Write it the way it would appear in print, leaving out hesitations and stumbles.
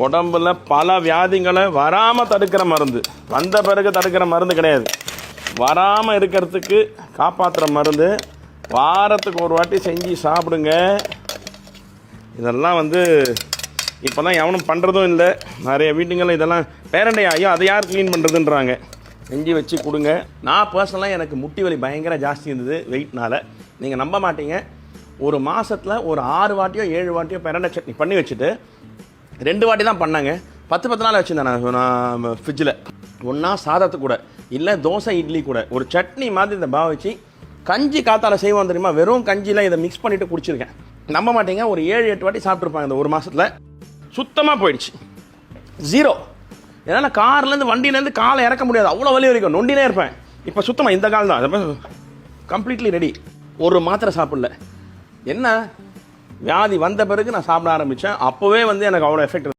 உடம்புல பல வியாதிகளை வராமல் தடுக்கிற மருந்து. வந்த பிறகு தடுக்கிற மருந்து கிடையாது, வராமல் இருக்கிறதுக்கு காப்பாற்றுற மருந்து. வாரத்துக்கு ஒரு வாட்டி செஞ்சு சாப்பிடுங்க. இதெல்லாம் இப்போல்லாம் எவனும் பண்ணுறதும் இல்லை. நிறைய வீட்டுங்களில் இதெல்லாம் பேரண்டை ஐயோ அதை யார் க்ளீன் பண்ணுறதுன்றாங்க. செஞ்சு வச்சு கொடுங்க. நான் பர்சனலாக எனக்கு முட்டி வலி பயங்கர ஜாஸ்தி இருந்தது வெயிட்னால். நீங்கள் நம்ப மாட்டீங்க, ஒரு மாதத்தில் ஒரு 6 வாட்டியோ 7 வாட்டியோ பிரண்டை சட்னி பண்ணி வச்சுட்டு 2 வாட்டி தான் பண்ணாங்க. 10 நாள் வச்சுருந்தேன் நான் ஃப்ரிட்ஜில். ஒன்றா சாதத்து கூட இல்லை தோசை இட்லி கூட ஒரு சட்னி மாதிரி இந்த பாவச்சு கஞ்சி காத்தால் செய்வோம் தெரியுமா, வெறும் கஞ்சியில் இதை மிக்ஸ் பண்ணிவிட்டு குடிச்சிருக்கேன். நம்ப மாட்டீங்க, ஒரு 7-8 வாட்டி சாப்பிட்ருப்பாங்க இந்த ஒரு மாதத்தில். சுத்தமாக போயிடுச்சு, ஜீரோ. ஏன்னா கார்லேருந்து வண்டியிலேருந்து காலை இறக்க முடியாது, அவ்வளோ வலி வரைக்கும் நொண்டினே இருப்பேன். இப்போ சுத்தமாக இந்த கால் தான் கம்ப்ளீட்லி ரெடி. ஒரு மாத்திரை சாப்பிடல. என்ன வியாதி வந்த பிறகு நான் சாப்பிட ஆரம்பித்தேன். அப்போவே எனக்கு அவ்வளோ எஃபெக்ட்